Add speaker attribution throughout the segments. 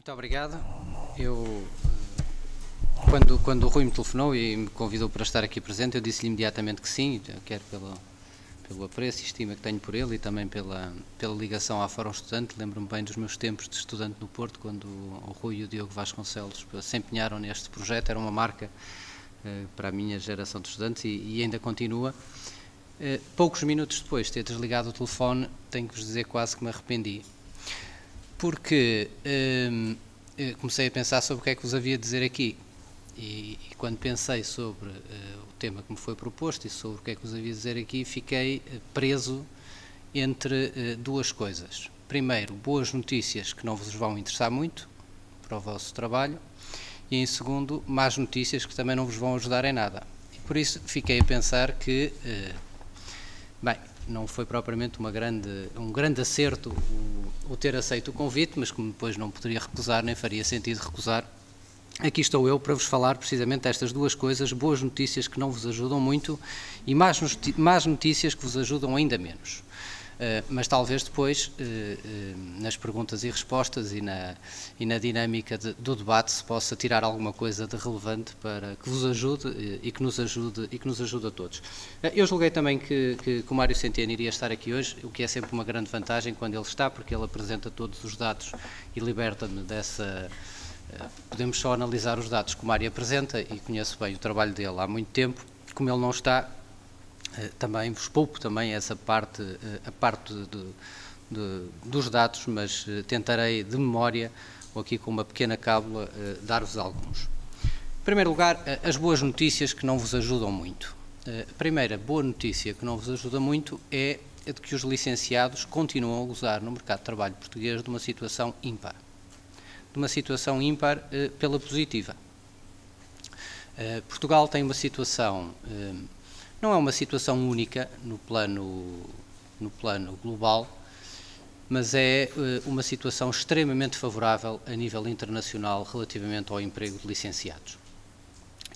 Speaker 1: Muito obrigado. Quando o Rui me telefonou e me convidou para estar aqui presente, eu disse-lhe imediatamente que sim, quer pelo apreço e estima que tenho por ele e também pela ligação à Fórum Estudante. Lembro-me bem dos meus tempos de estudante no Porto, quando o Rui e o Diogo Vasconcelos se empenharam neste projeto. Era uma marca para a minha geração de estudantes e ainda continua. Poucos minutos depois de ter desligado o telefone, tenho que vos dizer quase que me arrependi, porque comecei a pensar sobre o que é que vos havia de dizer aqui. E quando pensei sobre o tema que me foi proposto e sobre o que é que vos havia de dizer aqui, fiquei preso entre duas coisas. Primeiro, boas notícias que não vos vão interessar muito para o vosso trabalho, e em segundo, más notícias que também não vos vão ajudar em nada. E por isso fiquei a pensar que, bem, não foi propriamente um grande acerto o ter aceito o convite, mas como depois não poderia recusar, nem faria sentido recusar, aqui estou eu para vos falar precisamente destas duas coisas: boas notícias que não vos ajudam muito e más notícias que vos ajudam ainda menos. Mas talvez depois, nas perguntas e respostas e na dinâmica do debate, se possa tirar alguma coisa de relevante para que vos ajude e que nos ajude a todos. Eu julguei também que o Mário Centeno iria estar aqui hoje, o que é sempre uma grande vantagem quando ele está, porque ele apresenta todos os dados e liberta-me dessa... Podemos só analisar os dados que o Mário apresenta, e conheço bem o trabalho dele há muito tempo. Como ele não está, também vos poupo também essa parte, a parte dos dados, mas tentarei de memória, ou aqui com uma pequena cábula, dar-vos alguns. Em primeiro lugar, as boas notícias que não vos ajudam muito. A primeira boa notícia que não vos ajuda muito é a de que os licenciados continuam a gozar no mercado de trabalho português de uma situação ímpar. De uma situação ímpar pela positiva. Portugal tem uma situação... não é uma situação única no plano global, mas é uma situação extremamente favorável a nível internacional relativamente ao emprego de licenciados.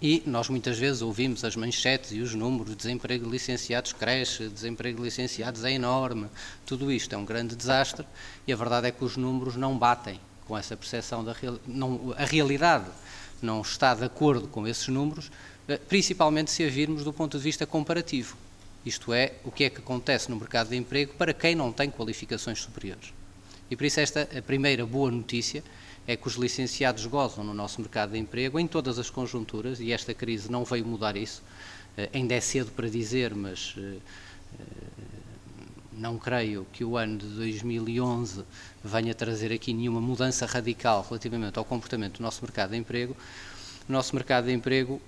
Speaker 1: E nós muitas vezes ouvimos as manchetes e os números: desemprego de licenciados cresce, desemprego de licenciados é enorme, tudo isto é um grande desastre, e a verdade é que os números não batem com essa percepção a realidade não está de acordo com esses números, principalmente se a virmos do ponto de vista comparativo. Isto é, o que é que acontece no mercado de emprego para quem não tem qualificações superiores. E por isso a primeira boa notícia é que os licenciados gozam no nosso mercado de emprego em todas as conjunturas, e esta crise não veio mudar isso. Ainda é cedo para dizer, mas não creio que o ano de 2011 venha trazer aqui nenhuma mudança radical relativamente ao comportamento do nosso mercado de emprego. O nosso mercado de emprego,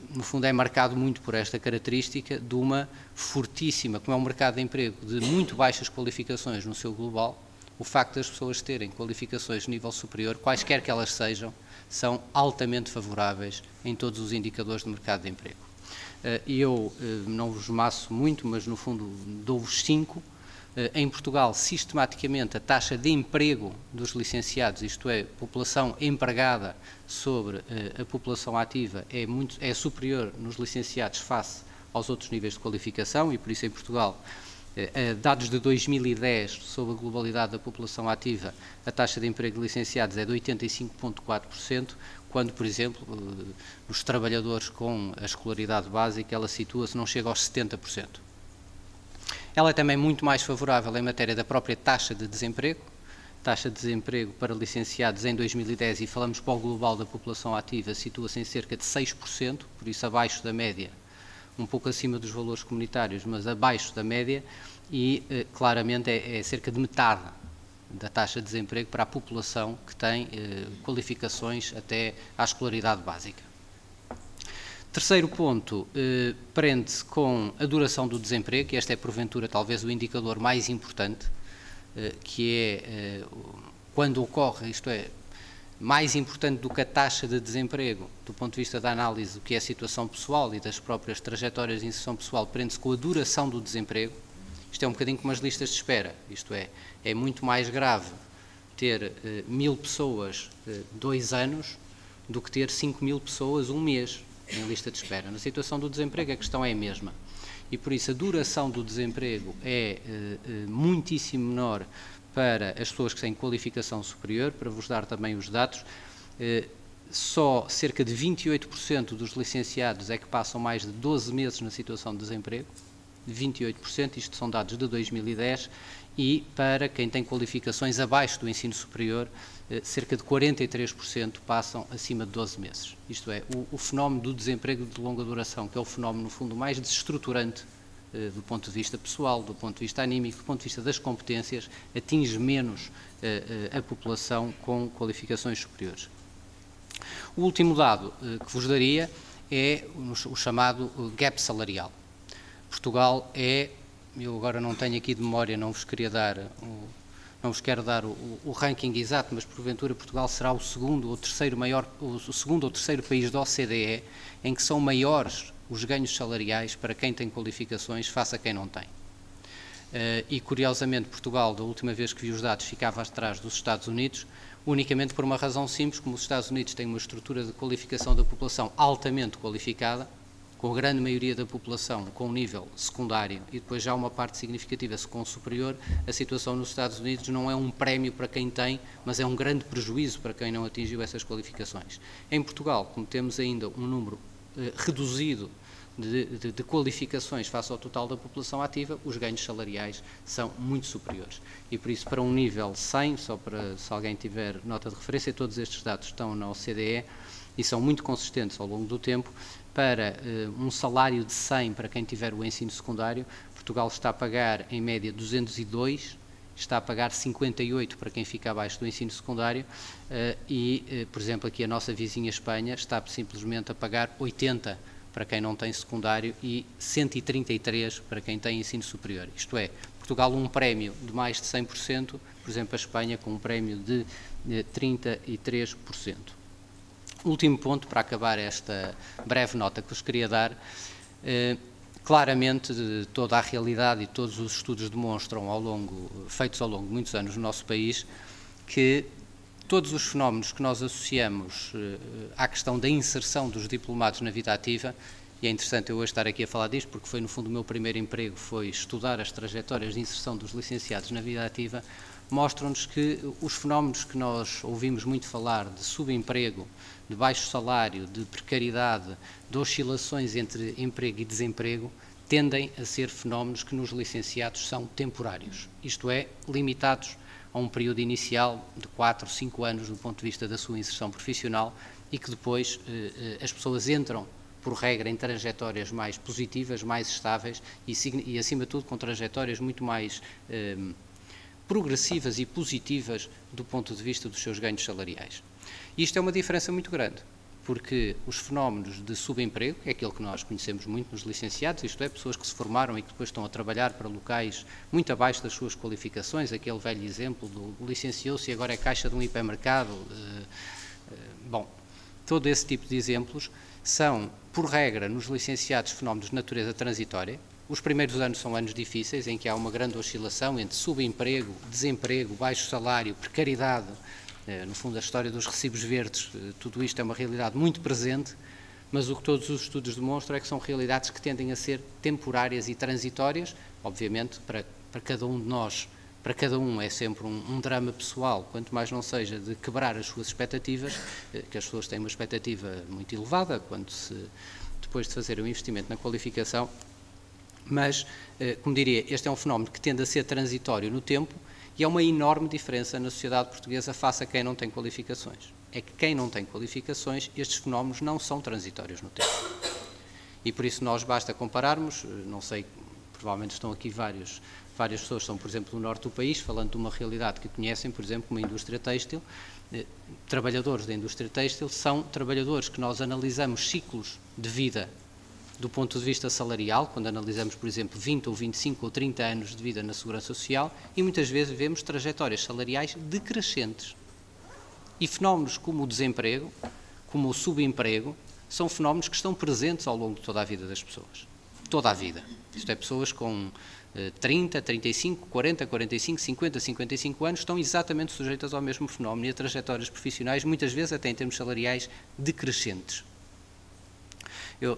Speaker 1: no fundo, é marcado muito por esta característica de uma fortíssima, como é um mercado de emprego de muito baixas qualificações no seu global. O facto das pessoas terem qualificações de nível superior, quaisquer que elas sejam, são altamente favoráveis em todos os indicadores de mercado de emprego. E eu não vos maço muito, mas no fundo dou-vos 5. Em Portugal, sistematicamente, a taxa de emprego dos licenciados, isto é, população empregada sobre a população ativa, é superior nos licenciados face aos outros níveis de qualificação, e por isso em Portugal, dados de 2010 sobre a globalidade da população ativa, a taxa de emprego de licenciados é de 85,4%, quando, por exemplo, os trabalhadores com a escolaridade básica, ela situa-se, não chega aos 70%. Ela é também muito mais favorável em matéria da própria taxa de desemprego para licenciados em 2010, e falamos para o global da população ativa, situa-se em cerca de 6%, por isso abaixo da média, um pouco acima dos valores comunitários, mas abaixo da média, e claramente é cerca de metade da taxa de desemprego para a população que tem qualificações até à escolaridade básica. Terceiro ponto, prende-se com a duração do desemprego, e este é porventura talvez o indicador mais importante, que é quando ocorre, isto é, mais importante do que a taxa de desemprego, do ponto de vista da análise do que é a situação pessoal e das próprias trajetórias de inserção pessoal, prende-se com a duração do desemprego. Isto é um bocadinho como as listas de espera, isto é muito mais grave ter 1000 pessoas 2 anos do que ter 5000 pessoas 1 mês em lista de espera. Na situação do desemprego a questão é a mesma, e por isso a duração do desemprego é muitíssimo menor para as pessoas que têm qualificação superior. Para vos dar também os dados, só cerca de 28% dos licenciados é que passam mais de 12 meses na situação de desemprego, 28%, isto são dados de 2010, e para quem tem qualificações abaixo do ensino superior, cerca de 43% passam acima de 12 meses. Isto é, o fenómeno do desemprego de longa duração, que é o fenómeno, no fundo, mais desestruturante do ponto de vista pessoal, do ponto de vista anímico, do ponto de vista das competências, atinge menos a população com qualificações superiores. O último dado que vos daria é o chamado gap salarial. Portugal é, eu agora não tenho aqui de memória, não vos quero dar o ranking exato, mas porventura Portugal será o segundo ou terceiro país da OCDE em que são maiores os ganhos salariais para quem tem qualificações face a quem não tem. E curiosamente Portugal, da última vez que vi os dados, ficava atrás dos Estados Unidos, unicamente por uma razão simples: como os Estados Unidos têm uma estrutura de qualificação da população altamente qualificada, com a grande maioria da população com um nível secundário e depois já uma parte significativa com superior, a situação nos Estados Unidos não é um prémio para quem tem, mas é um grande prejuízo para quem não atingiu essas qualificações. Em Portugal, como temos ainda um número reduzido de qualificações face ao total da população ativa, os ganhos salariais são muito superiores. E por isso, para um nível 100, só para se alguém tiver nota de referência, todos estes dados estão na OCDE e são muito consistentes ao longo do tempo. Para um salário de 100 para quem tiver o ensino secundário, Portugal está a pagar em média 202, está a pagar 58 para quem fica abaixo do ensino secundário por exemplo, aqui a nossa vizinha Espanha está simplesmente a pagar 80 para quem não tem secundário e 133 para quem tem ensino superior. Isto é, Portugal um prémio de mais de 100%, por exemplo, a Espanha com um prémio de 33%. Último ponto, para acabar esta breve nota que vos queria dar, claramente toda a realidade e todos os estudos demonstram, feitos ao longo de muitos anos no nosso país, que todos os fenómenos que nós associamos à questão da inserção dos diplomados na vida ativa, e é interessante eu hoje estar aqui a falar disto, porque foi no fundo o meu primeiro emprego, foi estudar as trajetórias de inserção dos licenciados na vida ativa, mostram-nos que os fenómenos que nós ouvimos muito falar de subemprego, de baixo salário, de precariedade, de oscilações entre emprego e desemprego, tendem a ser fenómenos que nos licenciados são temporários, isto é, limitados a um período inicial de 4, 5 anos do ponto de vista da sua inserção profissional e que depois as pessoas entram, por regra, em trajetórias mais positivas, mais estáveis e acima de tudo, com trajetórias muito mais progressivas e positivas do ponto de vista dos seus ganhos salariais. E isto é uma diferença muito grande, porque os fenómenos de subemprego, é aquele que nós conhecemos muito nos licenciados, isto é, pessoas que se formaram e que depois estão a trabalhar para locais muito abaixo das suas qualificações, aquele velho exemplo do licenciou-se e agora é caixa de um hipermercado. Bom, todo esse tipo de exemplos são, por regra, nos licenciados, fenómenos de natureza transitória. Os primeiros anos são anos difíceis, em que há uma grande oscilação entre subemprego, desemprego, baixo salário, precariedade. No fundo, a história dos recibos verdes, tudo isto é uma realidade muito presente, mas o que todos os estudos demonstram é que são realidades que tendem a ser temporárias e transitórias. Obviamente, para cada um de nós, para cada um é sempre um drama pessoal, quanto mais não seja de quebrar as suas expectativas, que as pessoas têm uma expectativa muito elevada depois de fazer um investimento na qualificação, mas, como diria, este é um fenómeno que tende a ser transitório no tempo e há uma enorme diferença na sociedade portuguesa face a quem não tem qualificações. É que quem não tem qualificações, estes fenómenos não são transitórios no tempo. E por isso nós basta compararmos, não sei, provavelmente estão aqui várias pessoas, estão por exemplo no norte do país, falando de uma realidade que conhecem, por exemplo, como a indústria têxtil. Trabalhadores da indústria têxtil são trabalhadores que nós analisamos ciclos de vida do ponto de vista salarial, quando analisamos, por exemplo, 20 ou 25 ou 30 anos de vida na Segurança Social, e muitas vezes vemos trajetórias salariais decrescentes. E fenómenos como o desemprego, como o subemprego, são fenómenos que estão presentes ao longo de toda a vida das pessoas. Toda a vida. Isto é, pessoas com 30, 35, 40, 45, 50, 55 anos estão exatamente sujeitas ao mesmo fenómeno e a trajetórias profissionais, muitas vezes até em termos salariais, decrescentes.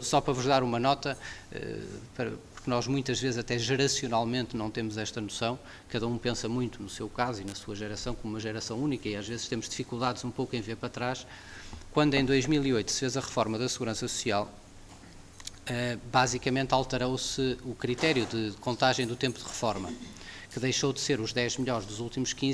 Speaker 1: Só para vos dar uma nota, porque porque nós muitas vezes até geracionalmente não temos esta noção, cada um pensa muito no seu caso e na sua geração como uma geração única e às vezes temos dificuldades um pouco em ver para trás. Quando em 2008 se fez a reforma da Segurança Social, basicamente alterou-se o critério de contagem do tempo de reforma, que deixou de ser os 10 melhores dos últimos 15